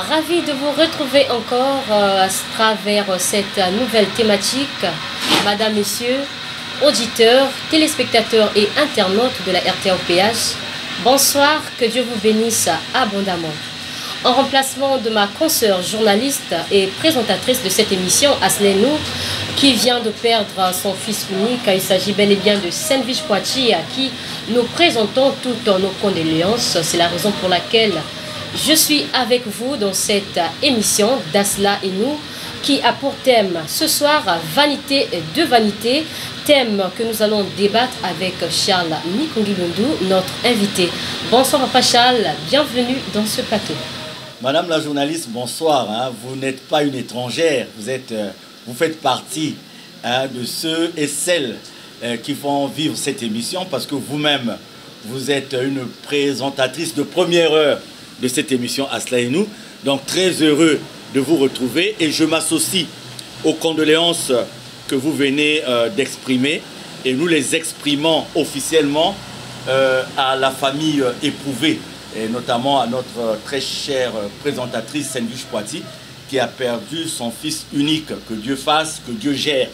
Ravi de vous retrouver encore à travers cette nouvelle thématique. Madame, Messieurs, auditeurs, téléspectateurs et internautes de la RTOPH, bonsoir, que Dieu vous bénisse abondamment. En remplacement de ma consoeur journaliste et présentatrice de cette émission, Aslenou, qui vient de perdre son fils unique, il s'agit bel et bien de Senvich Poitiers, à qui nous présentons toutes nos condoléances. C'est la raison pour laquelle je suis avec vous dans cette émission d'Asla et nous, qui a pour thème ce soir Vanité de vanité, thème que nous allons débattre avec Charles Nikongilundu, notre invité. Bonsoir Papa Charles, bienvenue dans ce plateau. Madame la journaliste, bonsoir. Vous n'êtes pas une étrangère, vous faites partie de ceux et celles qui font vivre cette émission, parce que vous-même, vous êtes une présentatrice de première heure de cette émission Asla et nous. Donc très heureux de vous retrouver et je m'associe aux condoléances que vous venez d'exprimer et nous les exprimons officiellement à la famille éprouvée et notamment à notre très chère présentatrice Senvich Poitiers qui a perdu son fils unique. Que Dieu fasse, que Dieu gère.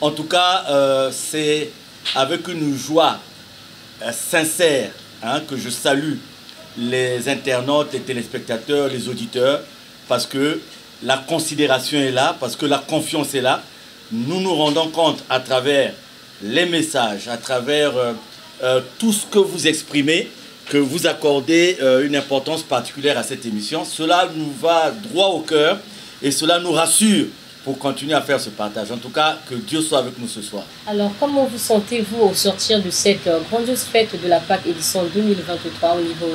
En tout cas, c'est avec une joie sincère que je salue les internautes, les téléspectateurs, les auditeurs, parce que la considération est là, parce que la confiance est là. Nous nous rendons compte à travers les messages, à travers tout ce que vous exprimez, que vous accordez une importance particulière à cette émission. Cela nous va droit au cœur et cela nous rassure pour continuer à faire ce partage. En tout cas, que Dieu soit avec nous ce soir. Alors, comment vous sentez-vous au sortir de cette grandiose fête de la Pâque édition 2023 au niveau,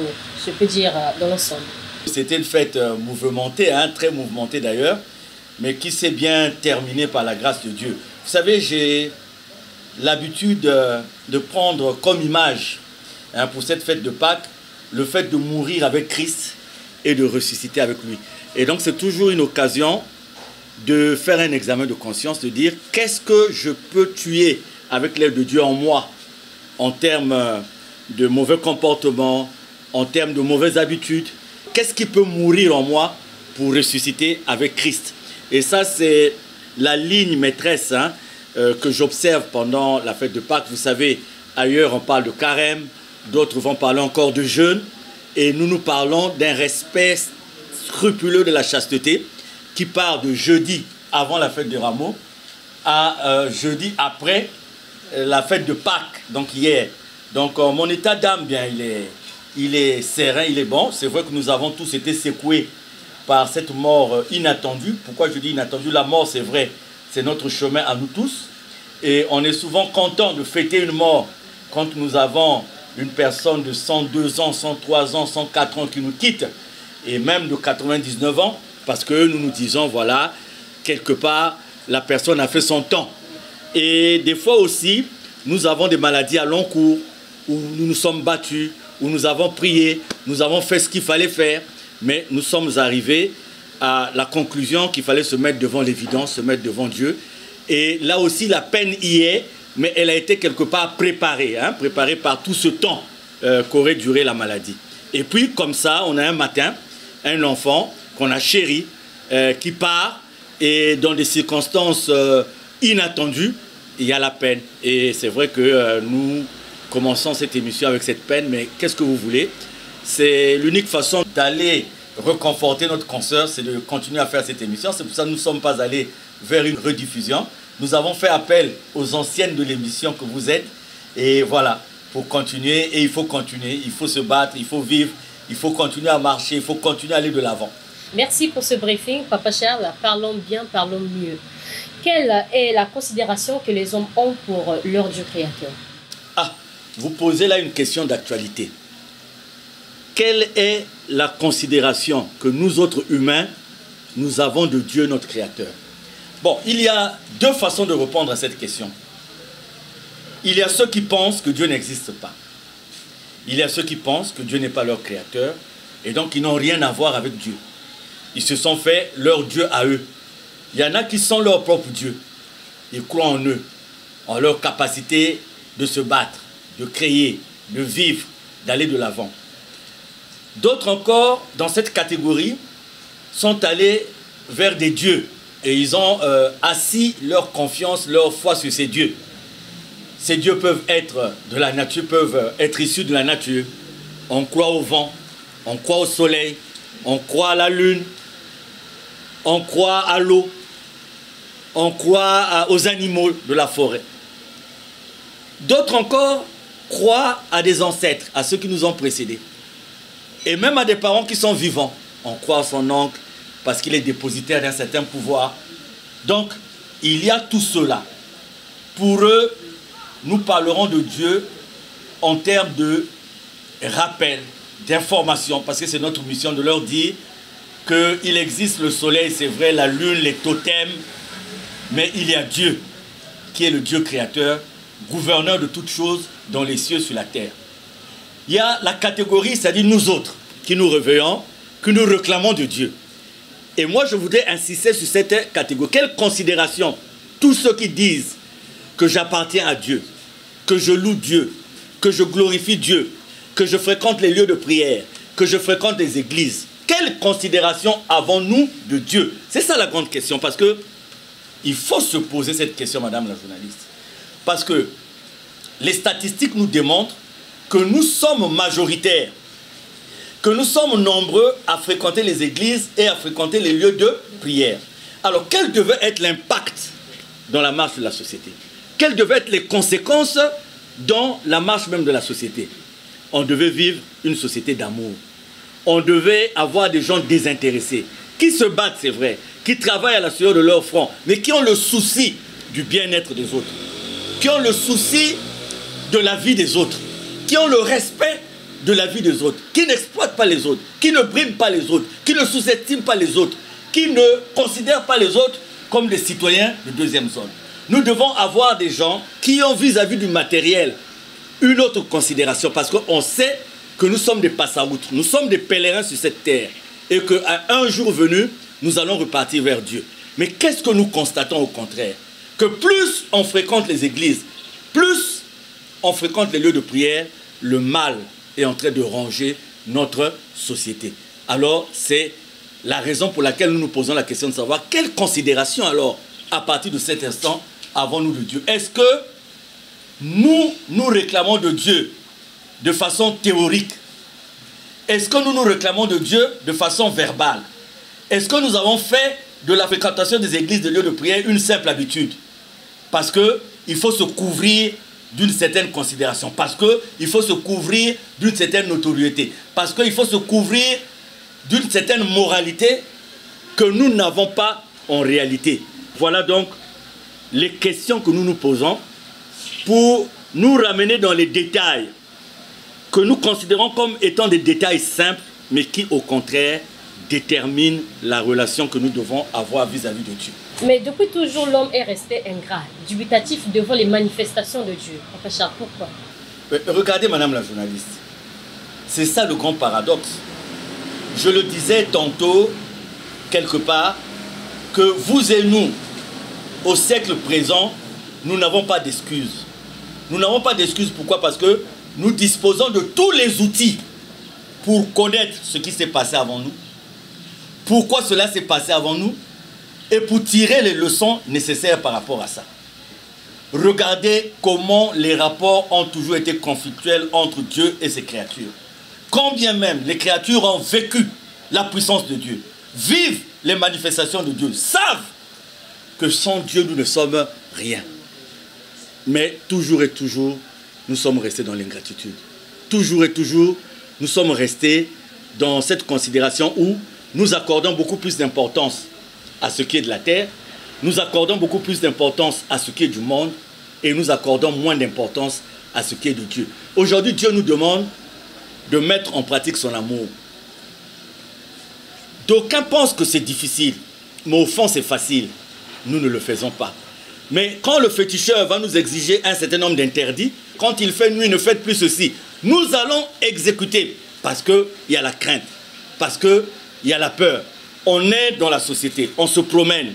je peux dire, dans l'ensemble? C'était une fête mouvementée, très mouvementée d'ailleurs, mais qui s'est bien terminée par la grâce de Dieu. Vous savez, j'ai l'habitude de prendre comme image pour cette fête de Pâques le fait de mourir avec Christ et de ressusciter avec lui. Et donc, c'est toujours une occasion de faire un examen de conscience, de dire qu'est-ce que je peux tuer avec l'aide de Dieu en moi, en termes de mauvais comportements, en termes de mauvaises habitudes. Qu'est-ce qui peut mourir en moi pour ressusciter avec Christ? Et ça, c'est la ligne maîtresse que j'observe pendant la fête de Pâques. Vous savez, ailleurs, on parle de carême, d'autres vont parler encore de jeûne, et nous parlons d'un respect scrupuleux de la chasteté, qui part de jeudi avant la fête de Rameaux à jeudi après la fête de Pâques, donc hier. Donc mon état d'âme, bien, il est serein, il est bon. C'est vrai que nous avons tous été secoués par cette mort inattendue. Pourquoi je dis inattendue? La mort, c'est vrai, c'est notre chemin à nous tous. Et on est souvent content de fêter une mort quand nous avons une personne de 102 ans, 103 ans, 104 ans qui nous quitte, et même de 99 ans. Parce que nous nous disons, voilà, quelque part, la personne a fait son temps. Et des fois aussi, nous avons des maladies à long cours, où nous nous sommes battus, où nous avons prié, nous avons fait ce qu'il fallait faire, mais nous sommes arrivés à la conclusion qu'il fallait se mettre devant l'évidence, se mettre devant Dieu. Et là aussi, la peine y est, mais elle a été quelque part préparée, préparée par tout ce temps qu'aurait duré la maladie. Et puis, comme ça, on a un matin, un enfant qu'on a chéri, qui part, et dans des circonstances inattendues, il y a la peine. Et c'est vrai que nous commençons cette émission avec cette peine, mais qu'est-ce que vous voulez? C'est l'unique façon d'aller reconforter notre consoeur, c'est de continuer à faire cette émission. C'est pour ça que nous ne sommes pas allés vers une rediffusion. Nous avons fait appel aux anciennes de l'émission que vous êtes, et voilà, pour continuer, et il faut continuer, il faut se battre, il faut vivre, il faut continuer à marcher, il faut continuer à aller de l'avant. Merci pour ce briefing, Papa Charles. Parlons bien, parlons mieux. Quelle est la considération que les hommes ont pour leur Dieu créateur? vous posez là une question d'actualité. Quelle est la considération que nous autres humains, nous avons de Dieu notre Créateur? Bon, il y a deux façons de répondre à cette question. Il y a ceux qui pensent que Dieu n'existe pas. Il y a ceux qui pensent que Dieu n'est pas leur Créateur et donc ils n'ont rien à voir avec Dieu. Ils se sont fait leur Dieu à eux. Il y en a qui sont leur propre Dieu. Ils croient en eux, en leur capacité de se battre, de créer, de vivre, d'aller de l'avant. D'autres encore, dans cette catégorie, sont allés vers des dieux et ils ont assis leur confiance, leur foi sur ces dieux. Ces dieux peuvent être de la nature, peuvent être issus de la nature. On croit au vent, on croit au soleil, on croit à la lune, on croit à l'eau, on croit aux animaux de la forêt. D'autres encore croient à des ancêtres, à ceux qui nous ont précédés. Et même à des parents qui sont vivants. On croit à son oncle parce qu'il est dépositaire d'un certain pouvoir. Donc, il y a tout cela. Pour eux, nous parlerons de Dieu en termes de rappel, d'information, parce que c'est notre mission de leur dire qu'il existe le soleil, c'est vrai, la lune, les totems, mais il y a Dieu, qui est le Dieu créateur, gouverneur de toutes choses dans les cieux, sur la terre. Il y a la catégorie, c'est-à-dire nous autres, qui nous réveillons, que nous réclamons de Dieu. Et moi, je voudrais insister sur cette catégorie. Quelle considération tous ceux qui disent que j'appartiens à Dieu, que je loue Dieu, que je glorifie Dieu, que je fréquente les lieux de prière, que je fréquente les églises. Quelle considération avons-nous de Dieu? C'est ça la grande question, parce que il faut se poser cette question, madame la journaliste. Parce que les statistiques nous démontrent que nous sommes majoritaires, que nous sommes nombreux à fréquenter les églises et à fréquenter les lieux de prière. Alors, quel devait être l'impact dans la marche de la société? Quelles devaient être les conséquences dans la marche même de la société? On devait vivre une société d'amour. On devait avoir des gens désintéressés, qui se battent, c'est vrai, qui travaillent à la sueur de leur front, mais qui ont le souci du bien-être des autres, qui ont le souci de la vie des autres, qui ont le respect de la vie des autres, qui n'exploitent pas les autres, qui ne briment pas les autres, qui ne sous-estiment pas les autres, qui ne considèrent pas les autres comme des citoyens de deuxième zone. Nous devons avoir des gens qui ont vis-à-vis du matériel une autre considération, parce qu'on sait que nous sommes des passe-à-outre, nous sommes des pèlerins sur cette terre, et qu'à un jour venu, nous allons repartir vers Dieu. Mais qu'est-ce que nous constatons au contraire? Que plus on fréquente les églises, plus on fréquente les lieux de prière, le mal est en train de ronger notre société. Alors, c'est la raison pour laquelle nous nous posons la question de savoir quelle considération alors, à partir de cet instant, avons-nous de Dieu? Est-ce que nous réclamons de Dieu de façon théorique? Est-ce que nous réclamons de Dieu de façon verbale? Est-ce que nous avons fait de la fréquentation des églises, des lieux de prière, une simple habitude? Parce qu'il faut se couvrir d'une certaine considération, parce qu'il faut se couvrir d'une certaine notoriété, parce qu'il faut se couvrir d'une certaine moralité que nous n'avons pas en réalité. Voilà donc les questions que nous nous posons pour nous ramener dans les détails que nous considérons comme étant des détails simples, mais qui au contraire déterminent la relation que nous devons avoir vis-à-vis de Dieu. Mais depuis toujours, l'homme est resté ingrat, dubitatif devant les manifestations de Dieu. Papa Charles, pourquoi? Regardez, madame la journaliste, c'est ça le grand paradoxe. Je le disais tantôt, quelque part, que vous et nous, au siècle présent, nous n'avons pas d'excuses. Nous n'avons pas d'excuses, pourquoi? Parce que nous disposons de tous les outils pour connaître ce qui s'est passé avant nous, pourquoi cela s'est passé avant nous, et pour tirer les leçons nécessaires par rapport à ça. Regardez comment les rapports ont toujours été conflictuels entre Dieu et ses créatures. Quand bien même les créatures ont vécu la puissance de Dieu, vivent les manifestations de Dieu, savent que sans Dieu nous ne sommes rien. Mais toujours et toujours, nous sommes restés dans l'ingratitude. Toujours et toujours, nous sommes restés dans cette considération où nous accordons beaucoup plus d'importance à ce qui est de la terre, nous accordons beaucoup plus d'importance à ce qui est du monde, et nous accordons moins d'importance à ce qui est de Dieu. Aujourd'hui, Dieu nous demande de mettre en pratique son amour. D'aucuns pensent que c'est difficile, mais au fond c'est facile. Nous ne le faisons pas. Mais quand le féticheur va nous exiger un certain nombre d'interdits, quand il fait nuit, ne faites plus ceci, nous allons exécuter parce qu'il y a la crainte, parce qu'il y a la peur. On est dans la société, on se promène.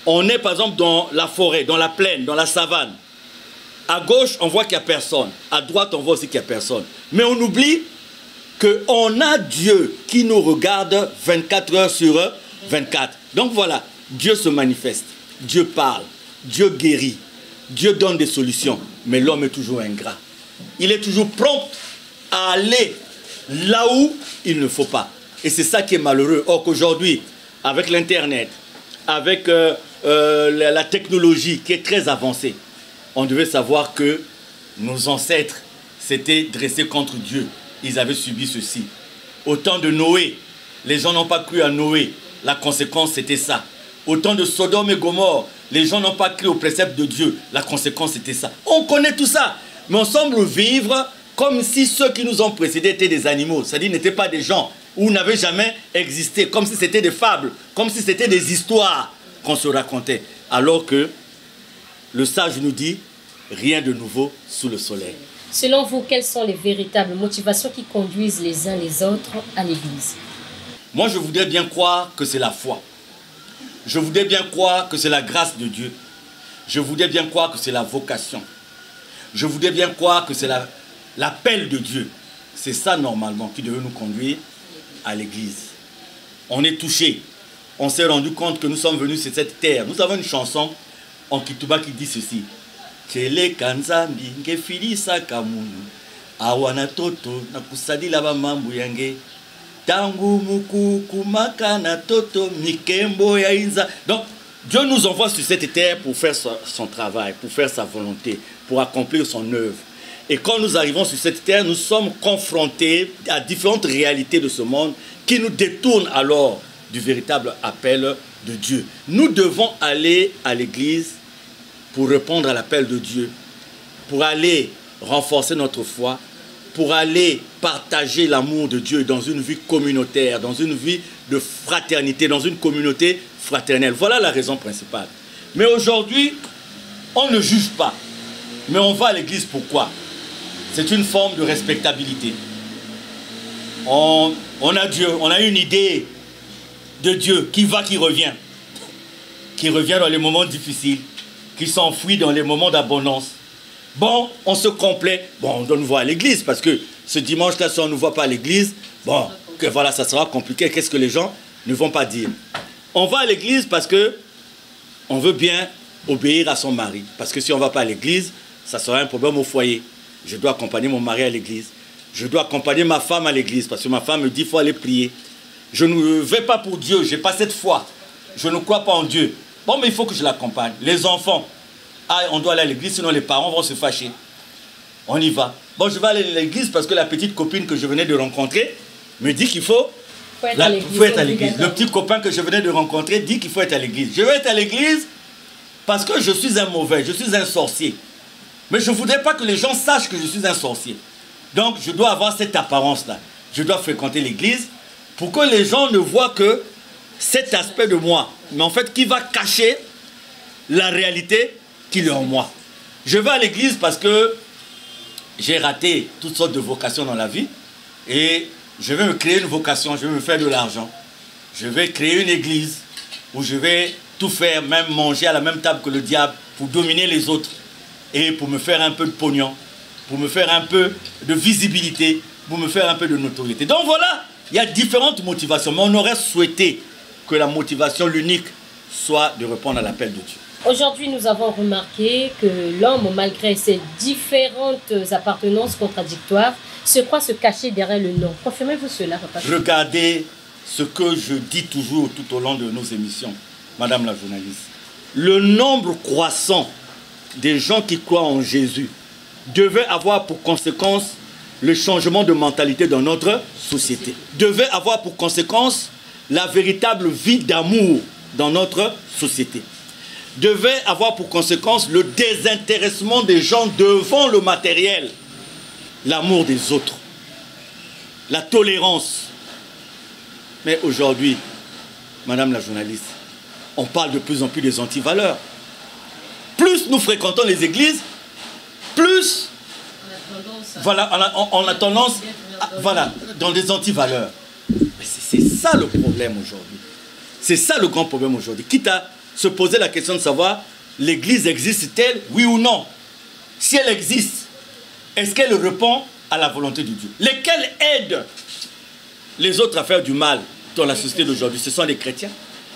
On est par exemple dans la forêt, dans la plaine, dans la savane. À gauche, on voit qu'il n'y a personne. À droite, on voit aussi qu'il n'y a personne. Mais on oublie qu'on a Dieu qui nous regarde 24 heures sur 24. Donc voilà, Dieu se manifeste, Dieu parle, Dieu guérit, Dieu donne des solutions. Mais l'homme est toujours ingrat. Il est toujours prompt à aller là où il ne faut pas. Et c'est ça qui est malheureux. Or qu'aujourd'hui, avec l'Internet, avec la technologie qui est très avancée, on devait savoir que nos ancêtres s'étaient dressés contre Dieu. Ils avaient subi ceci. Au temps de Noé, les gens n'ont pas cru à Noé. La conséquence, c'était ça. Au temps de Sodome et Gomorrhe, les gens n'ont pas cru au précepte de Dieu. La conséquence, c'était ça. On connaît tout ça. Mais on semble vivre comme si ceux qui nous ont précédés étaient des animaux. C'est-à-dire n'étaient pas des gens ou n'avaient jamais existé. Comme si c'était des fables, comme si c'était des histoires qu'on se racontait. Alors que le sage nous dit, rien de nouveau sous le soleil. Selon vous, quelles sont les véritables motivations qui conduisent les uns les autres à l'église? Moi, je voudrais bien croire que c'est la foi. Je voudrais bien croire que c'est la grâce de Dieu. Je voudrais bien croire que c'est la vocation. Je voudrais bien croire que c'est l'appel de Dieu. C'est ça, normalement, qui devait nous conduire à l'église. On est touché. On s'est rendu compte que nous sommes venus sur cette terre. Nous avons une chanson en Kituba qui dit ceci. Chele kanzambi ngefilisa kamunu awana toto na kusadila ba mambu yange tangu muku kumaka na toto mikembo ya inza. Donc Dieu nous envoie sur cette terre pour faire son travail, pour faire sa volonté, pour accomplir son œuvre. Et quand nous arrivons sur cette terre, nous sommes confrontés à différentes réalités de ce monde qui nous détournent alors du véritable appel de Dieu. Nous devons aller à l'église pour répondre à l'appel de Dieu, pour aller renforcer notre foi, pour aller partager l'amour de Dieu dans une vie communautaire, dans une vie de fraternité, dans une communauté fraternelle. Voilà la raison principale. Mais aujourd'hui, on ne juge pas. Mais on va à l'église pourquoi? C'est une forme de respectabilité. On a Dieu, on a une idée de Dieu qui va, qui revient dans les moments difficiles, qui s'enfuit dans les moments d'abondance. Bon, on se complaît. Bon, on doit nous voir à l'église parce que ce dimanche-là, si on ne nous voit pas à l'église, bon, que voilà, ça sera compliqué. Qu'est-ce que les gens ne vont pas dire? On va à l'église parce que on veut bien obéir à son mari. Parce que si on ne va pas à l'église, ça sera un problème au foyer. Je dois accompagner mon mari à l'église. Je dois accompagner ma femme à l'église parce que ma femme me dit qu'il faut aller prier. Je ne vais pas pour Dieu, je n'ai pas cette foi. Je ne crois pas en Dieu. Bon, mais il faut que je l'accompagne. Les enfants, ah, on doit aller à l'église, sinon les parents vont se fâcher. On y va. Bon, je vais aller à l'église parce que la petite copine que je venais de rencontrer me dit qu'il faut être à l'église. Le petit copain que je venais de rencontrer dit qu'il faut être à l'église. Je vais être à l'église parce que je suis un mauvais, je suis un sorcier. Mais je ne voudrais pas que les gens sachent que je suis un sorcier. Donc, je dois avoir cette apparence-là. Je dois fréquenter l'église pour que les gens ne voient que cet aspect de moi, mais en fait qui va cacher la réalité qu'il est en moi. Je vais à l'église parce que j'ai raté toutes sortes de vocations dans la vie et je vais me créer une vocation, je vais me faire de l'argent. Je vais créer une église où je vais tout faire, même manger à la même table que le diable pour dominer les autres et pour me faire un peu de pognon, pour me faire un peu de visibilité, pour me faire un peu de notoriété. Donc voilà, il y a différentes motivations, mais on aurait souhaité que la motivation, l'unique, soit de répondre à l'appel de Dieu. Aujourd'hui, nous avons remarqué que l'homme, malgré ses différentes appartenances contradictoires, se croit se cacher derrière le nom. Confirmez-vous cela, papa? Regardez ce que je dis toujours tout au long de nos émissions, madame la journaliste. Le nombre croissant des gens qui croient en Jésus devait avoir pour conséquence le changement de mentalité dans notre société. Devait avoir pour conséquence la véritable vie d'amour dans notre société. devait avoir pour conséquence le désintéressement des gens devant le matériel, l'amour des autres, la tolérance. Mais aujourd'hui, madame la journaliste, on parle de plus en plus des antivaleurs. Plus nous fréquentons les églises, plus voilà, on a tendance voilà, dans des antivaleurs. Mais c'est ça le problème aujourd'hui. C'est ça le grand problème aujourd'hui. Quitte à se poser la question de savoir, l'église existe-t-elle, oui ou non? Si elle existe, est-ce qu'elle répond à la volonté de Dieu? Lesquels aident les autres à faire du mal dans la société d'aujourd'hui? Ce sont les chrétiens.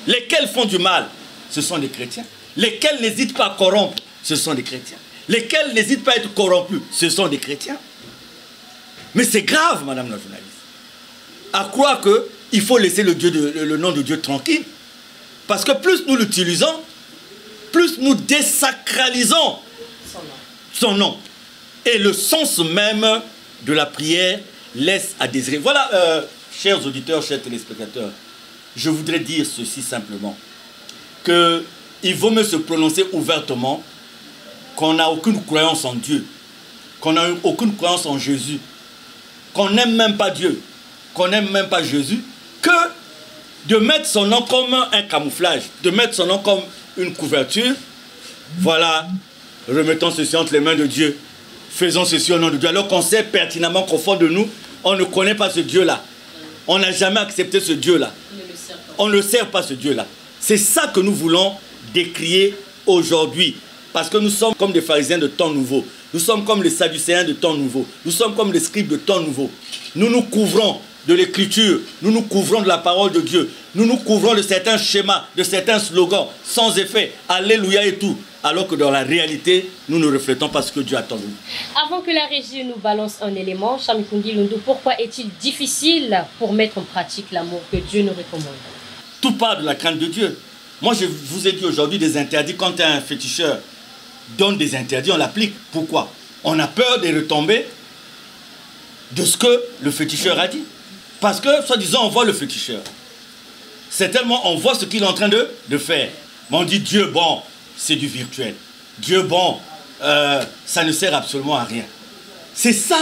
Lesquels font du mal? Ce sont les chrétiens. Lesquels n'hésitent pas à corrompre? Ce sont les chrétiens. Lesquels n'hésitent pas à être corrompus? Ce sont des chrétiens. Mais c'est grave, madame la journaliste. À croire qu'il faut laisser le nom de Dieu tranquille. Parce que plus nous l'utilisons, plus nous désacralisons son nom. Et le sens même de la prière laisse à désirer. Voilà, chers auditeurs, chers téléspectateurs, je voudrais dire ceci simplement. Qu'il vaut mieux se prononcer ouvertement qu'on n'a aucune croyance en Dieu, qu'on n'a aucune croyance en Jésus, qu'on n'aime même pas Dieu, qu'on n'aime même pas Jésus, que de mettre son nom comme un camouflage, de mettre son nom comme une couverture. Voilà, remettons ceci entre les mains de Dieu, faisons ceci au nom de Dieu, alors qu'on sait pertinemment qu'au fond de nous, on ne connaît pas ce Dieu-là. On n'a jamais accepté ce Dieu-là. On ne sert pas ce Dieu-là. C'est ça que nous voulons décrier aujourd'hui. Parce que nous sommes comme des pharisiens de temps nouveau. Nous sommes comme les sadducéens de temps nouveau. Nous sommes comme les scribes de temps nouveau. Nous nous couvrons de l'écriture. Nous nous couvrons de la parole de Dieu. Nous nous couvrons de certains schémas, de certains slogans, sans effet. Alléluia et tout. Alors que dans la réalité, nous ne reflétons pas ce que Dieu attend de nous. Avant que la régie nous balance un élément, Chamikundi Lundu, pourquoi est-il difficile pour mettre en pratique l'amour que Dieu nous recommande? Tout part de la crainte de Dieu. Moi, je vous ai dit aujourd'hui des interdits. Quand un féticheur donne des interdits, on l'applique. Pourquoi? On a peur des retombées de ce que le féticheur a dit. Parce que, soi-disant, on voit le féticheur. C'est tellement, on voit ce qu'il est en train de faire. Mais on dit, Dieu bon, c'est du virtuel. Dieu bon, ça ne sert absolument à rien. C'est ça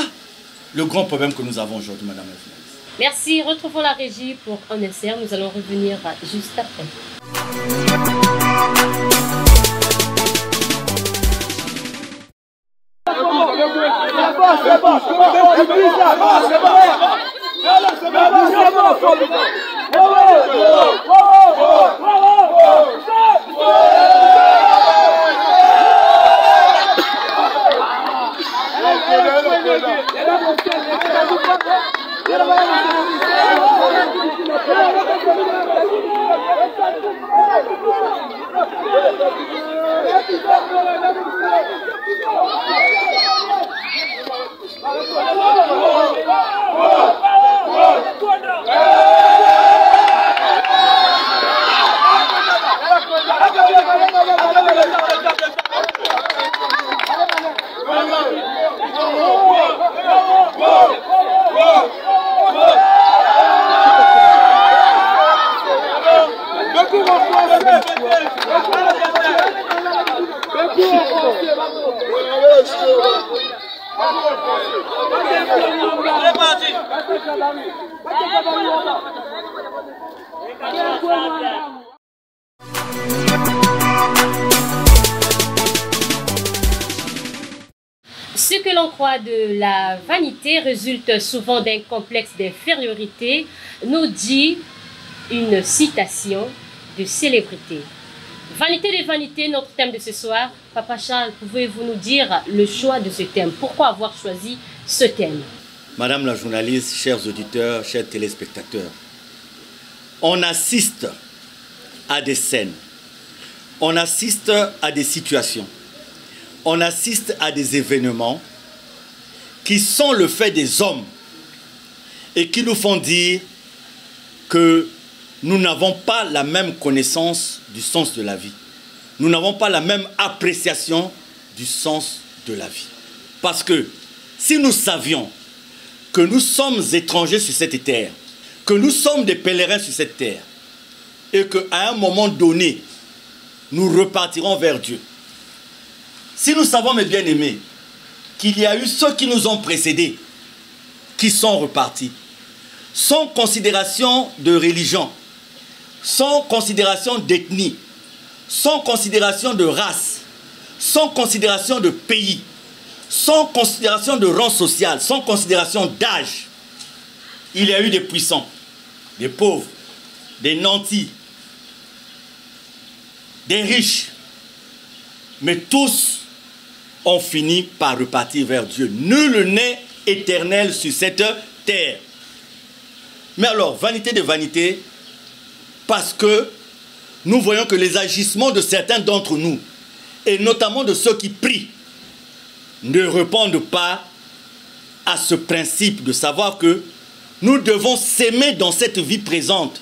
le grand problème que nous avons aujourd'hui, madame la journaliste. Merci, retrouvons la régie pour un insert. Nous allons revenir juste après. Ce que l'on croit de la vanité résulte souvent d'un complexe d'infériorité, nous dit une citation de célébrité. Vanité des vanités, notre thème de ce soir. Papa Charles, pouvez-vous nous dire le choix de ce thème? Pourquoi avoir choisi ce thème? Madame la journaliste, chers auditeurs, chers téléspectateurs, on assiste à des scènes, on assiste à des situations, on assiste à des événements qui sont le fait des hommes et qui nous font dire que nous n'avons pas la même connaissance du sens de la vie. Nous n'avons pas la même appréciation du sens de la vie. Parce que si nous savions que nous sommes étrangers sur cette terre, que nous sommes des pèlerins sur cette terre, et qu'à un moment donné, nous repartirons vers Dieu. Si nous savons, mes bien-aimés, qu'il y a eu ceux qui nous ont précédés, qui sont repartis, sans considération de religion, sans considération d'ethnie, sans considération de race, sans considération de pays, sans considération de rang social, sans considération d'âge. Il y a eu des puissants, des pauvres, des nantis, des riches, mais tous ont fini par repartir vers Dieu. Nul n'est éternel sur cette terre. Mais alors, vanité de vanité, parce que nous voyons que les agissements de certains d'entre nous, et notamment de ceux qui prient, ne répondent pas à ce principe de savoir que nous devons s'aimer dans cette vie présente,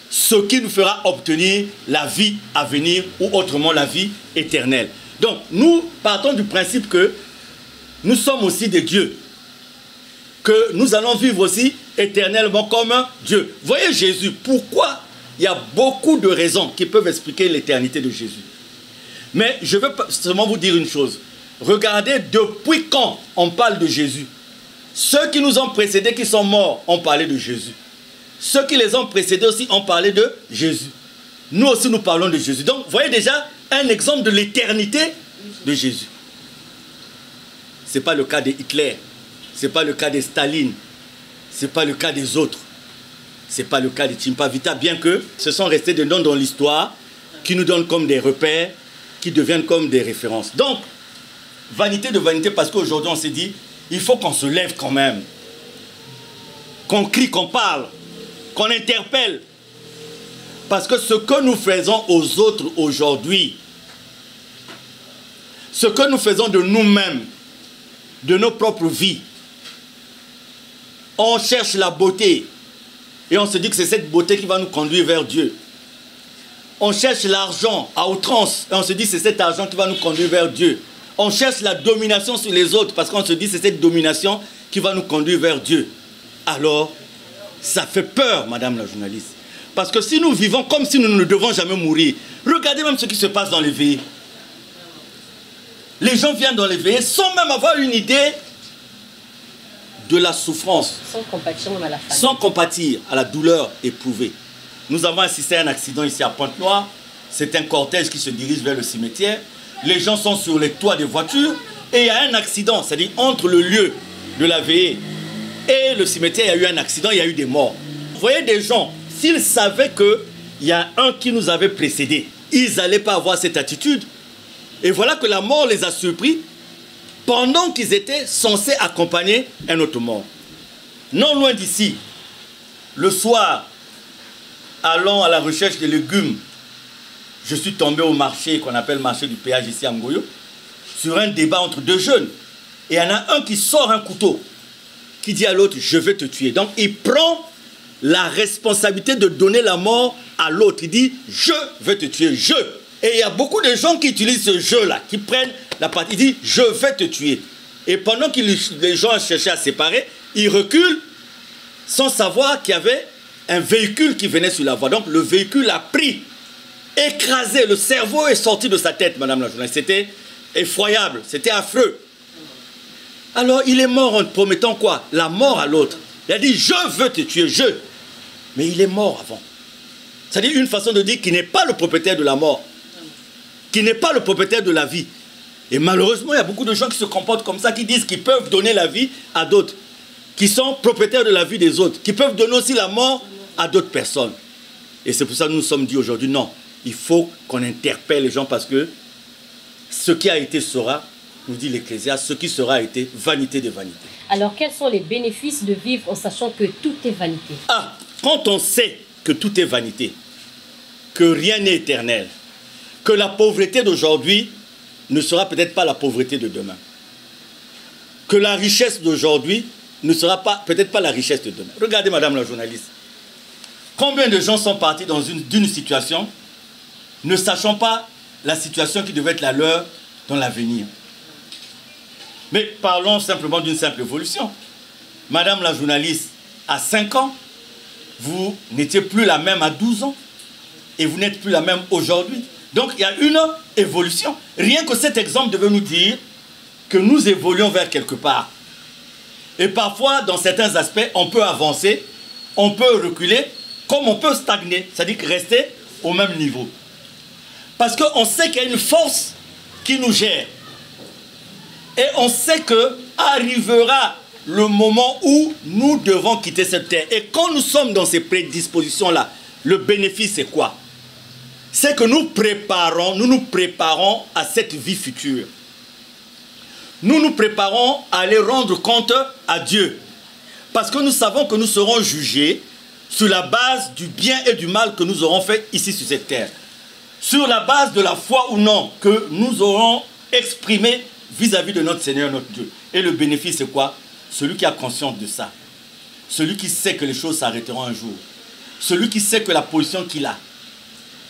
ce qui nous fera obtenir la vie à venir ou autrement la vie éternelle. Donc, nous partons du principe que nous sommes aussi des dieux, que nous allons vivre aussi éternellement comme Dieu. Voyez Jésus, pourquoi? Il y a beaucoup de raisons qui peuvent expliquer l'éternité de Jésus. Mais je veux seulement vous dire une chose. Regardez depuis quand on parle de Jésus. Ceux qui nous ont précédés, qui sont morts, ont parlé de Jésus. Ceux qui les ont précédés aussi ont parlé de Jésus. Nous aussi, nous parlons de Jésus. Donc, vous voyez déjà un exemple de l'éternité de Jésus. Ce n'est pas le cas de Hitler. Ce n'est pas le cas de Staline. Ce n'est pas le cas des autres. Ce n'est pas le cas de Chimpavita, bien que ce sont restés des noms dans l'histoire qui nous donnent comme des repères, qui deviennent comme des références. Donc, vanité de vanité, parce qu'aujourd'hui, on s'est dit, il faut qu'on se lève quand même. Qu'on crie, qu'on parle, qu'on interpelle. Parce que ce que nous faisons aux autres aujourd'hui, ce que nous faisons de nous-mêmes, de nos propres vies, on cherche la beauté et on se dit que c'est cette beauté qui va nous conduire vers Dieu. On cherche l'argent à outrance et on se dit que c'est cet argent qui va nous conduire vers Dieu. On cherche la domination sur les autres parce qu'on se dit que c'est cette domination qui va nous conduire vers Dieu. Alors, ça fait peur, madame la journaliste. Parce que si nous vivons comme si nous ne devons jamais mourir, regardez même ce qui se passe dans les veillées. Les gens viennent dans les veillées sans même avoir une idée de la souffrance. Sans compatir à la famille. Sans compatir à la douleur éprouvée. Nous avons assisté à un accident ici à Pointe-Noire. C'est un cortège qui se dirige vers le cimetière. Les gens sont sur les toits des voitures et il y a un accident, c'est-à-dire entre le lieu de la veillée et le cimetière, il y a eu un accident, il y a eu des morts. Vous voyez des gens, s'ils savaient qu'il y a un qui nous avait précédés, ils n'allaient pas avoir cette attitude. Et voilà que la mort les a surpris pendant qu'ils étaient censés accompagner un autre mort. Non loin d'ici, le soir, allant à la recherche de légumes, je suis tombé au marché qu'on appelle marché du péage ici à Ngoyo, sur un débat entre deux jeunes. Et il y en a un qui sort un couteau, qui dit à l'autre, je vais te tuer. Donc il prend la responsabilité de donner la mort à l'autre. Il dit, je vais te tuer, je. Et il y a beaucoup de gens qui utilisent ce jeu-là, qui prennent la partie, il dit, je vais te tuer. Et pendant que les gens cherchaient à séparer, ils reculent sans savoir qu'il y avait un véhicule qui venait sur la voie. Donc le véhicule a pris, écrasé, le cerveau est sorti de sa tête, madame la journaliste. C'était effroyable, c'était affreux. Alors il est mort en promettant quoi? La mort à l'autre. Il a dit, je veux te tuer, je. Mais il est mort avant. C'est-à-dire une façon de dire qu'il n'est pas le propriétaire de la mort, qu'il n'est pas le propriétaire de la vie. Et malheureusement, il y a beaucoup de gens qui se comportent comme ça, qui disent qu'ils peuvent donner la vie à d'autres, qui sont propriétaires de la vie des autres, qui peuvent donner aussi la mort à d'autres personnes. Et c'est pour ça que nous nous sommes dit aujourd'hui, non, il faut qu'on interpelle les gens parce que ce qui a été sera, nous dit l'Ecclésiaste, ce qui sera a été vanité de vanité. Alors, quels sont les bénéfices de vivre en sachant que tout est vanité? Ah, quand on sait que tout est vanité, que rien n'est éternel, que la pauvreté d'aujourd'hui ne sera peut-être pas la pauvreté de demain, que la richesse d'aujourd'hui ne sera peut-être pas la richesse de demain. Regardez, madame la journaliste, combien de gens sont partis d'une situation ne sachant pas la situation qui devait être la leur dans l'avenir. Mais parlons simplement d'une simple évolution. Madame la journaliste, à 5 ans, vous n'étiez plus la même à 12 ans. Et vous n'êtes plus la même aujourd'hui. Donc il y a une évolution. Rien que cet exemple devait nous dire que nous évoluons vers quelque part. Et parfois, dans certains aspects, on peut avancer, on peut reculer, comme on peut stagner, c'est-à-dire rester au même niveau. Parce qu'on sait qu'il y a une force qui nous gère. Et on sait que arrivera le moment où nous devons quitter cette terre. Et quand nous sommes dans ces prédispositions-là, le bénéfice c'est quoi? C'est que nous nous préparons à cette vie future. Nous nous préparons à aller rendre compte à Dieu. Parce que nous savons que nous serons jugés sur la base du bien et du mal que nous aurons fait ici sur cette terre. Sur la base de la foi ou non que nous aurons exprimé vis-à-vis de notre Seigneur, notre Dieu. Et le bénéfice c'est quoi? Celui qui a conscience de ça. Celui qui sait que les choses s'arrêteront un jour. Celui qui sait que la position qu'il a,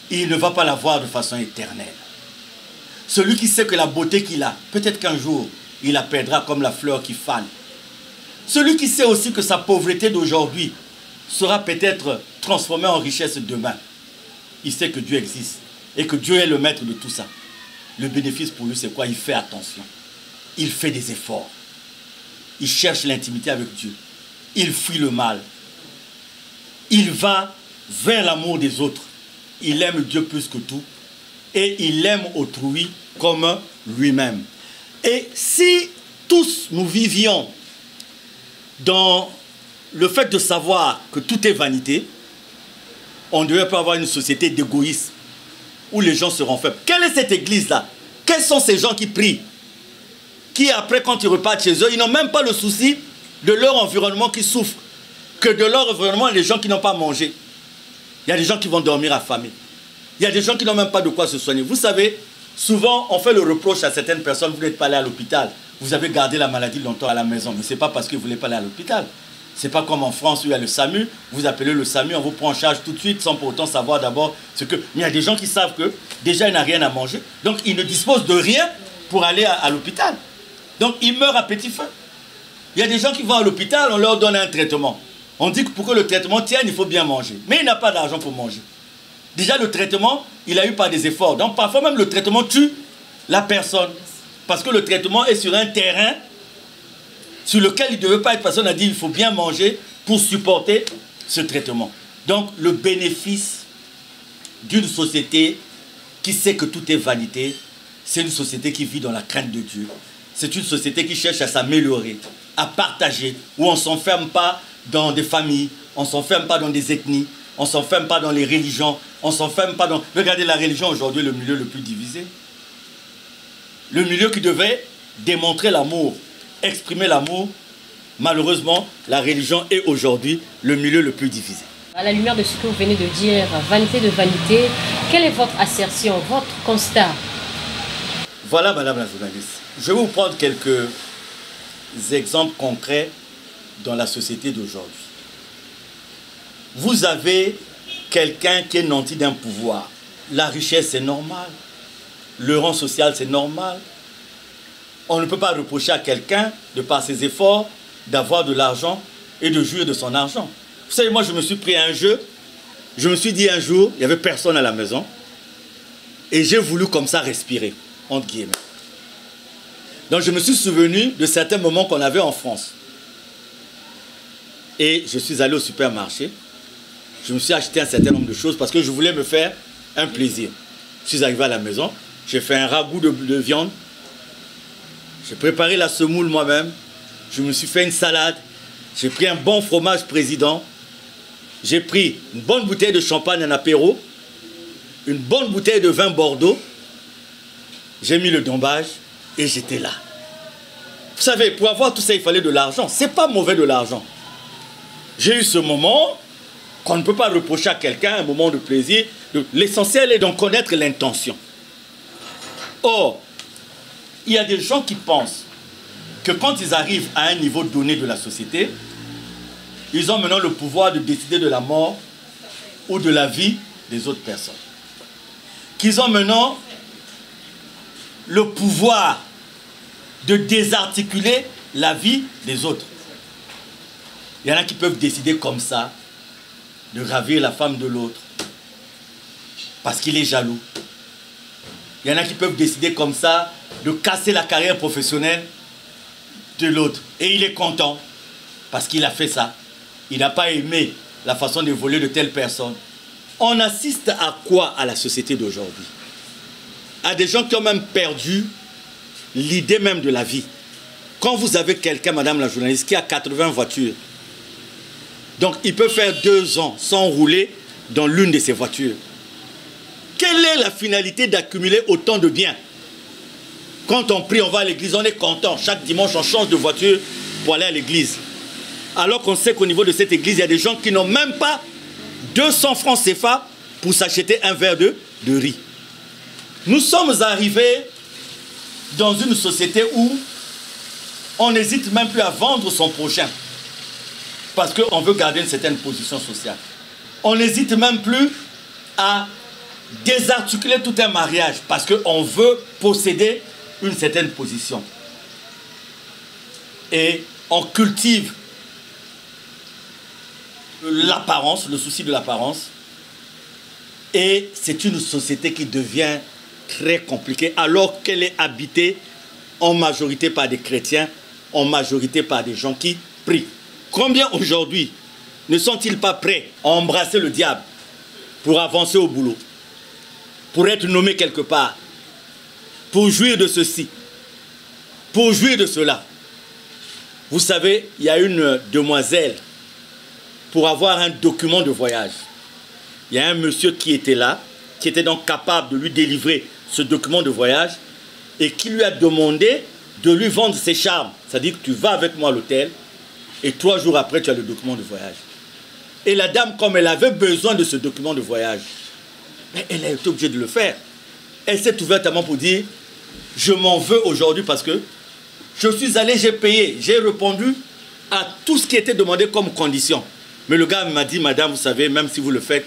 il ne va pas la voir de façon éternelle. Celui qui sait que la beauté qu'il a, peut-être qu'un jour, il la perdra comme la fleur qui fane. Celui qui sait aussi que sa pauvreté d'aujourd'hui sera peut-être transformée en richesse demain. Il sait que Dieu existe et que Dieu est le maître de tout ça. Le bénéfice pour lui, c'est quoi? Il fait attention. Il fait des efforts. Il cherche l'intimité avec Dieu. Il fuit le mal. Il va vers l'amour des autres. Il aime Dieu plus que tout. Et il aime autrui comme lui-même. Et si tous nous vivions dans le fait de savoir que tout est vanité, on ne devrait pas avoir une société d'égoïsme où les gens seront faibles. Quelle est cette église-là? Quels sont ces gens qui prient? Qui après, quand ils repartent chez eux, ils n'ont même pas le souci de leur environnement qui souffre, que de leur environnement, les gens qui n'ont pas mangé. Il y a des gens qui vont dormir affamés. Il y a des gens qui n'ont même pas de quoi se soigner. Vous savez, souvent, on fait le reproche à certaines personnes, vous n'êtes pas allé à l'hôpital. Vous avez gardé la maladie longtemps à la maison. Mais ce n'est pas parce que vous ne voulez pas aller à l'hôpital. Ce n'est pas comme en France où il y a le SAMU. Vous appelez le SAMU, on vous prend en charge tout de suite sans pour autant savoir d'abord ce que... Mais il y a des gens qui savent que déjà, il n'a rien à manger. Donc, ils ne disposent de rien pour aller à l'hôpital. Donc, ils meurent à petit feu. Il y a des gens qui vont à l'hôpital, on leur donne un traitement. On dit que pour que le traitement tienne, il faut bien manger. Mais il n'a pas d'argent pour manger. Déjà, le traitement, il a eu par des efforts. Donc, parfois même, le traitement tue la personne. Parce que le traitement est sur un terrain sur lequel il ne devait pas être. Personne a dit qu'il faut bien manger pour supporter ce traitement. Donc, le bénéfice d'une société qui sait que tout est vanité, c'est une société qui vit dans la crainte de Dieu. C'est une société qui cherche à s'améliorer, à partager, où on ne s'enferme pas dans des familles, on ne s'enferme pas dans des ethnies, on ne s'enferme pas dans les religions, on ne s'enferme pas dans... Regardez la religion aujourd'hui, le milieu le plus divisé. Le milieu qui devait démontrer l'amour, exprimer l'amour, malheureusement, la religion est aujourd'hui le milieu le plus divisé. À la lumière de ce que vous venez de dire, vanité de vanité, quelle est votre assertion, votre constat? Voilà, madame la journaliste. Je vais vous prendre quelques exemples concrets dans la société d'aujourd'hui. Vous avez quelqu'un qui est nanti d'un pouvoir. La richesse, c'est normal. Le rang social, c'est normal. On ne peut pas reprocher à quelqu'un, de par ses efforts, d'avoir de l'argent et de jouir de son argent. Vous savez, moi, je me suis pris à un jeu. Je me suis dit un jour, il n'y avait personne à la maison. Et j'ai voulu comme ça respirer, entre guillemets. Donc, je me suis souvenu de certains moments qu'on avait en France. Et je suis allé au supermarché. Je me suis acheté un certain nombre de choses parce que je voulais me faire un plaisir. Je suis arrivé à la maison. J'ai fait un ragoût de viande. J'ai préparé la semoule moi-même. Je me suis fait une salade. J'ai pris un bon fromage président. J'ai pris une bonne bouteille de champagne en apéro. Une bonne bouteille de vin Bordeaux. J'ai mis le dombage et j'étais là. Vous savez, pour avoir tout ça, il fallait de l'argent. C'est pas mauvais de l'argent. J'ai eu ce moment qu'on ne peut pas reprocher à quelqu'un, un moment de plaisir. L'essentiel est d'en connaître l'intention. Or, il y a des gens qui pensent que quand ils arrivent à un niveau donné de la société, ils ont maintenant le pouvoir de décider de la mort ou de la vie des autres personnes. Qu'ils ont maintenant le pouvoir de désarticuler la vie des autres. Il y en a qui peuvent décider comme ça de ravir la femme de l'autre parce qu'il est jaloux. Il y en a qui peuvent décider comme ça de casser la carrière professionnelle de l'autre. Et il est content parce qu'il a fait ça. Il n'a pas aimé la façon d'évoluer de telle personne. On assiste à quoi à la société d'aujourd'hui? À des gens qui ont même perdu l'idée même de la vie. Quand vous avez quelqu'un, madame la journaliste, qui a 80 voitures, donc il peut faire 2 ans sans rouler dans l'une de ces voitures. Quelle est la finalité d'accumuler autant de biens? Quand on prie, on va à l'église, on est content. Chaque dimanche, on change de voiture pour aller à l'église. Alors qu'on sait qu'au niveau de cette église, il y a des gens qui n'ont même pas 200 francs CFA pour s'acheter un verre de riz. Nous sommes arrivés dans une société où on n'hésite même plus à vendre son prochain parce qu'on veut garder une certaine position sociale. On n'hésite même plus à désarticuler tout un mariage parce qu'on veut posséder une certaine position. Et on cultive l'apparence, le souci de l'apparence. Et c'est une société qui devient très compliquée alors qu'elle est habitée en majorité par des chrétiens, en majorité par des gens qui prient. Combien aujourd'hui ne sont-ils pas prêts à embrasser le diable pour avancer au boulot, pour être nommé quelque part, pour jouir de ceci, pour jouir de cela? Vous savez, il y a une demoiselle, pour avoir un document de voyage, il y a un monsieur qui était là, qui était donc capable de lui délivrer ce document de voyage et qui lui a demandé de lui vendre ses charmes. C'est-à-dire que tu vas avec moi à l'hôtel et 3 jours après, tu as le document de voyage. Et la dame, comme elle avait besoin de ce document de voyage, elle a été obligée de le faire. Elle s'est ouvertement pour dire, je m'en veux aujourd'hui parce que je suis allé, j'ai payé, j'ai répondu à tout ce qui était demandé comme condition. Mais le gars m'a dit, madame, vous savez, même si vous le faites,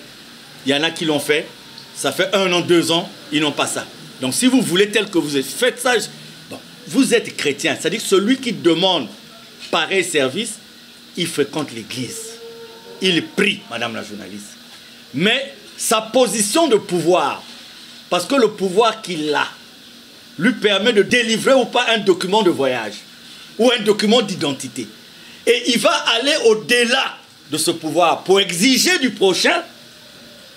il y en a qui l'ont fait, ça fait 1 an, 2 ans, ils n'ont pas ça. Donc si vous voulez tel que vous êtes, faites ça. Bon, vous êtes chrétien, c'est-à-dire que celui qui demande pareil service, il fréquente l'église. Il prie, madame la journaliste. Mais sa position de pouvoir, parce que le pouvoir qu'il a, lui permet de délivrer ou pas un document de voyage ou un document d'identité. Et il va aller au-delà de ce pouvoir pour exiger du prochain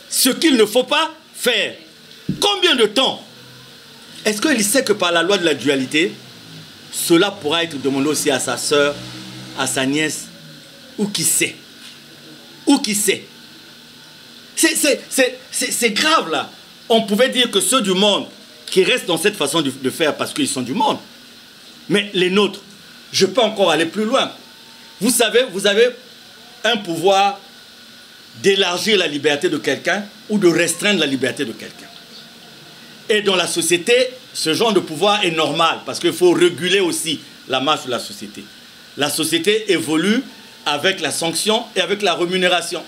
ce qu'il ne faut pas faire. Combien de temps? Est-ce qu'il sait que par la loi de la dualité, cela pourra être demandé aussi à sa sœur, à sa nièce, ou qui sait? Ou qui sait? C'est grave là. On pouvait dire que ceux du monde qui restent dans cette façon de faire parce qu'ils sont du monde. Mais les nôtres, je peux encore aller plus loin. Vous savez, vous avez un pouvoir d'élargir la liberté de quelqu'un ou de restreindre la liberté de quelqu'un. Et dans la société, ce genre de pouvoir est normal parce qu'il faut réguler aussi la marche de la société. La société évolue avec la sanction et avec la rémunération.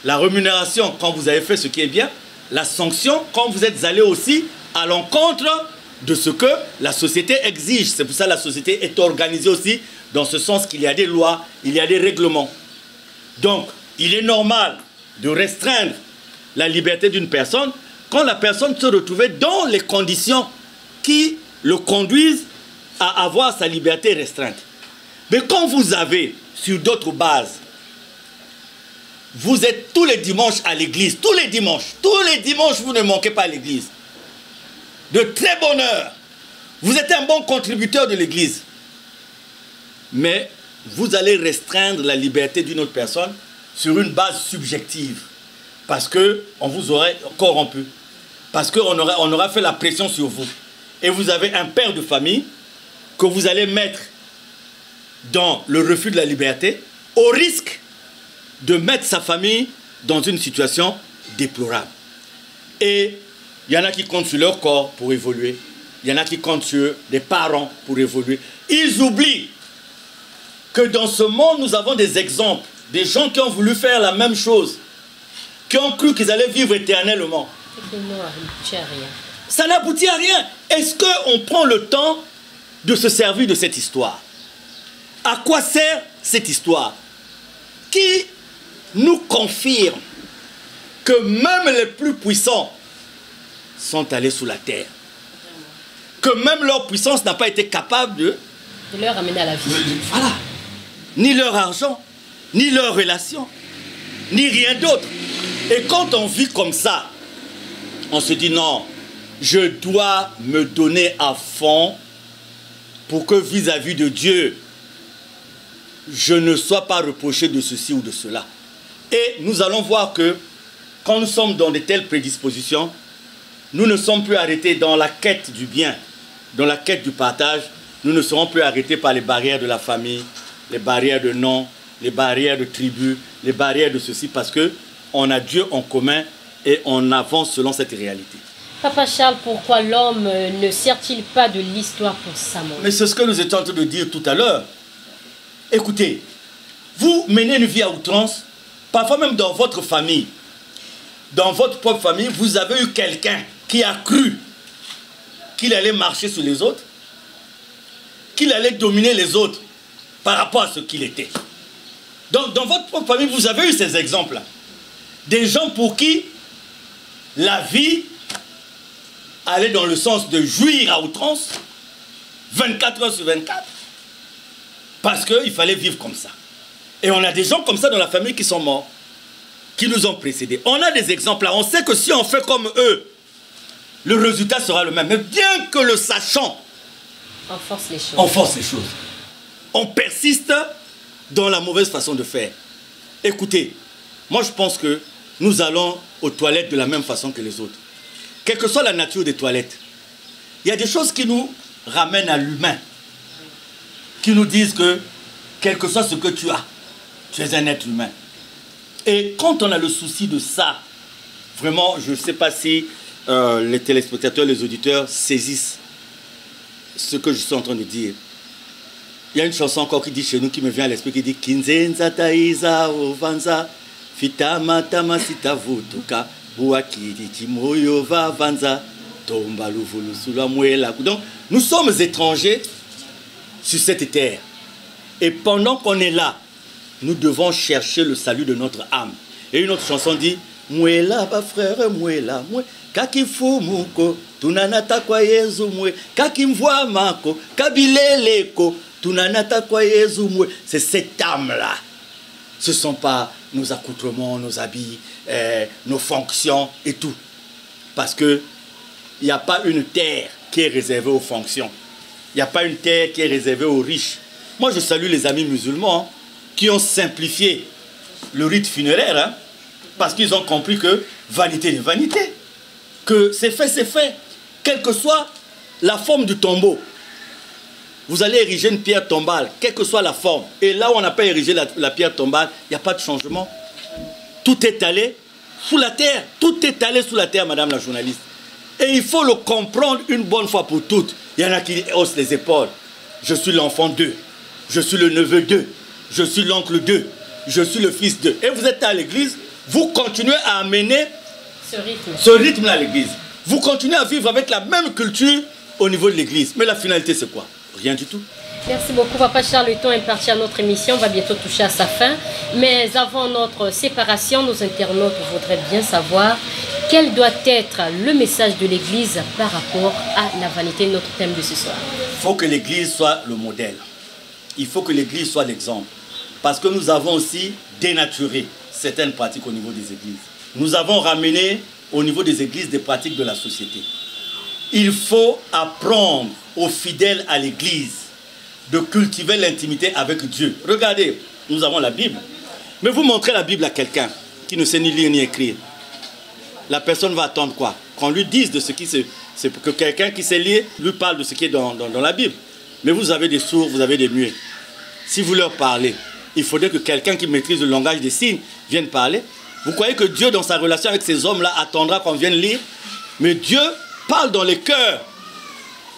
La rémunération quand vous avez fait ce qui est bien, la sanction quand vous êtes allé aussi à l'encontre de ce que la société exige. C'est pour ça que la société est organisée aussi dans ce sens qu'il y a des lois, il y a des règlements. Donc, il est normal de restreindre la liberté d'une personne quand la personne se retrouvait dans les conditions qui le conduisent à avoir sa liberté restreinte. Mais quand vous avez, sur d'autres bases, vous êtes tous les dimanches à l'église, tous les dimanches, vous ne manquez pas à l'église. De très bonne heure. Vous êtes un bon contributeur de l'église. Mais vous allez restreindre la liberté d'une autre personne sur une base subjective. Parce qu'on vous aurait corrompu. Parce qu'on aura fait la pression sur vous. Et vous avez un père de famille que vous allez mettre dans le refus de la liberté au risque de mettre sa famille dans une situation déplorable. Et il y en a qui comptent sur leur corps pour évoluer. Il y en a qui comptent sur des parents pour évoluer. Ils oublient que dans ce monde, nous avons des exemples. Des gens qui ont voulu faire la même chose. Qui ont cru qu'ils allaient vivre éternellement. Ça n'aboutit à rien. Est-ce qu'on prend le temps de se servir de cette histoire? À quoi sert cette histoire? Qui nous confirme que même les plus puissants sont allés sous la terre. que même leur puissance n'a pas été capable de leur amener à la vie. Voilà. Ni leur argent, ni leurs relations, ni rien d'autre. Et quand on vit comme ça, on se dit non, je dois me donner à fond pour que vis-à-vis de Dieu, je ne sois pas reproché de ceci ou de cela. Et nous allons voir que quand nous sommes dans de telles prédispositions, nous ne sommes plus arrêtés dans la quête du bien, dans la quête du partage. Nous ne serons plus arrêtés par les barrières de la famille, les barrières de nom, les barrières de tribu, les barrières de ceci, parce qu'on a Dieu en commun et on avance selon cette réalité. Papa Charles, pourquoi l'homme ne sert-il pas de l'histoire pour s'amender? Mais c'est ce que nous étions en train de dire tout à l'heure. Écoutez, vous menez une vie à outrance, parfois même dans votre famille. Dans votre propre famille, vous avez eu quelqu'un qui a cru qu'il allait marcher sur les autres, qu'il allait dominer les autres par rapport à ce qu'il était. Donc, dans votre propre famille, vous avez eu ces exemples-là. Des gens pour qui la vie allait dans le sens de jouir à outrance, 24 heures sur 24, parce qu'il fallait vivre comme ça. Et on a des gens comme ça dans la famille qui sont morts, qui nous ont précédés. On a des exemples là. On sait que si on fait comme eux, le résultat sera le même. Mais bien que le sachant, on force les choses. On force les choses. On persiste dans la mauvaise façon de faire. Écoutez, moi je pense que nous allons aux toilettes de la même façon que les autres. Quelle que soit la nature des toilettes, il y a des choses qui nous ramènent à l'humain, qui nous disent que, quel que soit ce que tu as, tu es un être humain. Et quand on a le souci de ça, vraiment, je ne sais pas si les téléspectateurs, les auditeurs saisissent ce que je suis en train de dire. Il y a une chanson encore qui dit chez nous, qui me vient à l'esprit, qui dit Kinzenza taiza ovanza fitama tamasita vutuka buakiri timoyo va vanza tomba luvulu sula muela. Donc, nous sommes étrangers sur cette terre. Et pendant qu'on est là, nous devons chercher le salut de notre âme. Et une autre chanson dit Muela ba frère muela mue kakifu muko tunanata kwa Yesu mue kakimvua mako kabileleko tunanata kwa Yesu mue. C'est cette âme là. Ce ne sont pas nos accoutrements, nos habits, nos fonctions et tout. Parce que il n'y a pas une terre qui est réservée aux fonctions. Il n'y a pas une terre qui est réservée aux riches. Moi je salue les amis musulmans qui ont simplifié le rite funéraire, hein, parce qu'ils ont compris que vanité n'est vanité, que c'est fait, quelle que soit la forme du tombeau. Vous allez ériger une pierre tombale, quelle que soit la forme, et là où on n'a pas érigé la pierre tombale, il n'y a pas de changement. Tout est allé sous la terre, tout est allé sous la terre, madame la journaliste. Et il faut le comprendre une bonne fois pour toutes. Il y en a qui haussent les épaules. Je suis l'enfant d'eux, je suis le neveu d'eux, je suis l'oncle d'eux, je suis le fils d'eux. Et vous êtes à l'église, vous continuez à amener ce rythme à l'église. Vous continuez à vivre avec la même culture au niveau de l'église. Mais la finalité, c'est quoi? Rien du tout. Merci beaucoup, Papa Charles. Le temps imparti à notre émission va bientôt toucher à sa fin. Mais avant notre séparation, nos internautes voudraient bien savoir quel doit être le message de l'église par rapport à la vanité, notre thème de ce soir. Il faut que l'église soit le modèle. Il faut que l'église soit l'exemple. Parce que nous avons aussi dénaturé certaines pratiques au niveau des églises. Nous avons ramené au niveau des églises des pratiques de la société. Il faut apprendre aux fidèles à l'église de cultiver l'intimité avec Dieu. Regardez, nous avons la Bible. Mais vous montrez la Bible à quelqu'un qui ne sait ni lire ni écrire. La personne va attendre quoi? Qu'on lui dise de ce qui se... C'est que quelqu'un qui sait lire lui parle de ce qui est dans la Bible. Mais vous avez des sourds, vous avez des muets. Si vous leur parlez, il faudrait que quelqu'un qui maîtrise le langage des signes vienne parler. Vous croyez que Dieu, dans sa relation avec ces hommes-là, attendra qu'on vienne lire? Mais Dieu parle dans les cœurs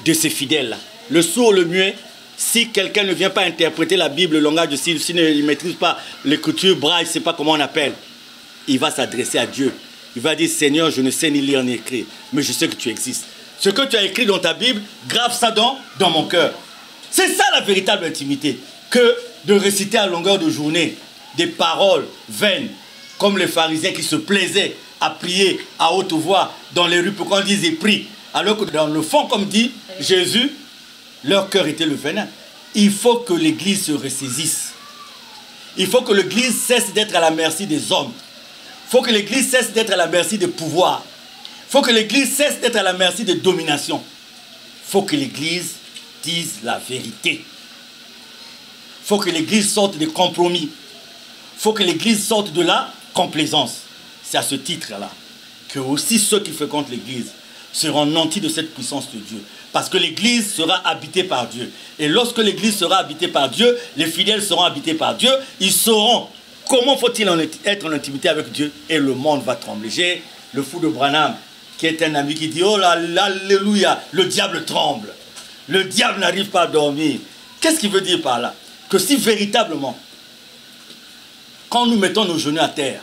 de ces fidèles-là. Le sourd, le muet, si quelqu'un ne vient pas interpréter la Bible, le langage de signes, s'il ne maîtrise pas l'écriture braille, je ne sais pas comment on appelle, il va s'adresser à Dieu. Il va dire, Seigneur, je ne sais ni lire ni écrire, mais je sais que tu existes. Ce que tu as écrit dans ta Bible, grave ça dans mon cœur. C'est ça la véritable intimité, que de réciter à longueur de journée des paroles vaines, comme les pharisiens qui se plaisaient à prier à haute voix dans les rues pour qu'on dise et prie. Alors que dans le fond, comme dit Jésus, leur cœur était le venin. Il faut que l'Église se ressaisisse. Il faut que l'Église cesse d'être à la merci des hommes. Il faut que l'Église cesse d'être à la merci des pouvoirs. Il faut que l'Église cesse d'être à la merci des dominations. Il faut que l'Église dise la vérité. Il faut que l'Église sorte des compromis. Il faut que l'Église sorte de la complaisance. C'est à ce titre-là que aussi ceux qui fréquentent l'Église seront nantis de cette puissance de Dieu. Parce que l'Église sera habitée par Dieu. Et lorsque l'Église sera habitée par Dieu, les fidèles seront habités par Dieu. Ils sauront comment faut-il être en intimité avec Dieu. Et le monde va trembler. J'ai le fou de Branham, qui est un ami qui dit, oh là, alléluia, le diable tremble. Le diable n'arrive pas à dormir. Qu'est-ce qu'il veut dire par là? Que si véritablement, quand nous mettons nos genoux à terre,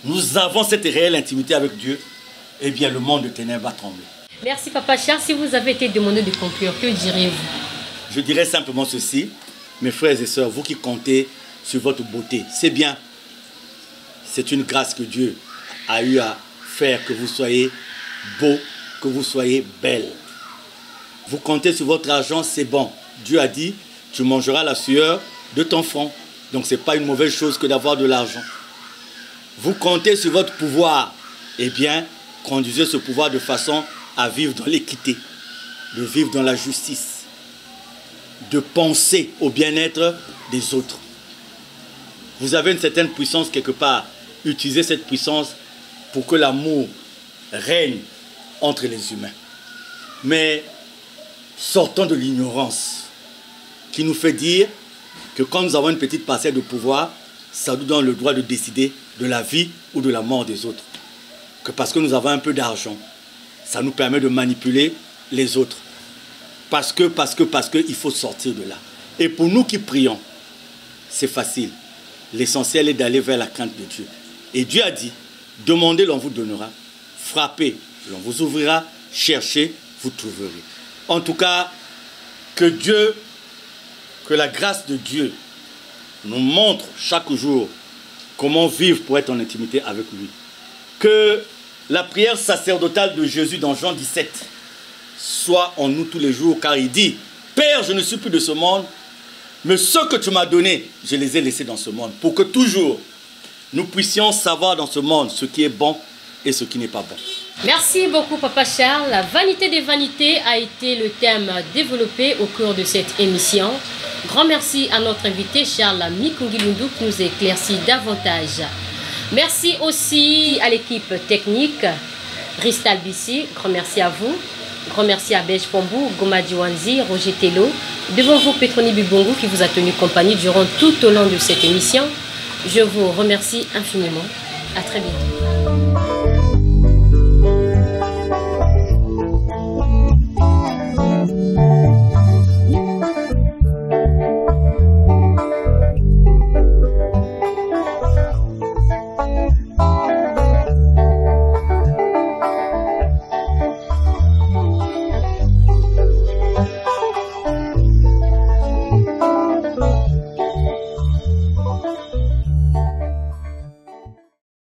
nous avons cette réelle intimité avec Dieu, eh bien le monde de ténèbres va trembler. Merci Papa Charles. Si vous avez été demandé de conclure, que diriez-vous? Je dirais simplement ceci, mes frères et sœurs, vous qui comptez sur votre beauté, c'est bien. C'est une grâce que Dieu a eu à faire que vous soyez beau, que vous soyez belle. Vous comptez sur votre argent, c'est bon. Dieu a dit, tu mangeras la sueur de ton front. Donc ce n'est pas une mauvaise chose que d'avoir de l'argent. Vous comptez sur votre pouvoir, eh bien, conduisez ce pouvoir de façon à vivre dans l'équité, de vivre dans la justice, de penser au bien-être des autres. Vous avez une certaine puissance quelque part. Utilisez cette puissance pour que l'amour règne entre les humains. Mais sortons de l'ignorance qui nous fait dire que quand nous avons une petite parcelle de pouvoir, ça nous donne le droit de décider de la vie ou de la mort des autres. Que parce que nous avons un peu d'argent, ça nous permet de manipuler les autres. Parce que, il faut sortir de là. Et pour nous qui prions, c'est facile. L'essentiel est d'aller vers la crainte de Dieu. Et Dieu a dit, demandez, l'on vous donnera. Frappez, l'on vous ouvrira. Cherchez, vous trouverez. En tout cas, que la grâce de Dieu nous montre chaque jour comment vivre pour être en intimité avec lui. Que la prière sacerdotale de Jésus dans Jean 17 soit en nous tous les jours, car il dit, Père, je ne suis plus de ce monde, mais ceux que tu m'as donnés, je les ai laissés dans ce monde, pour que toujours nous puissions savoir dans ce monde ce qui est bon et ce qui n'est pas bon. Merci beaucoup Papa Charles. La vanité des vanités a été le thème développé au cours de cette émission. Grand merci à notre invité Charles Mikungilundu qui nous éclaircit davantage. Merci aussi à l'équipe technique, Ristal Bissi, grand merci à vous. Grand merci à Belge Pombou, Gomadi Wanzi, Roger Tello. Devant vous, Petroni Bibongo qui vous a tenu compagnie durant tout au long de cette émission. Je vous remercie infiniment. À très bientôt.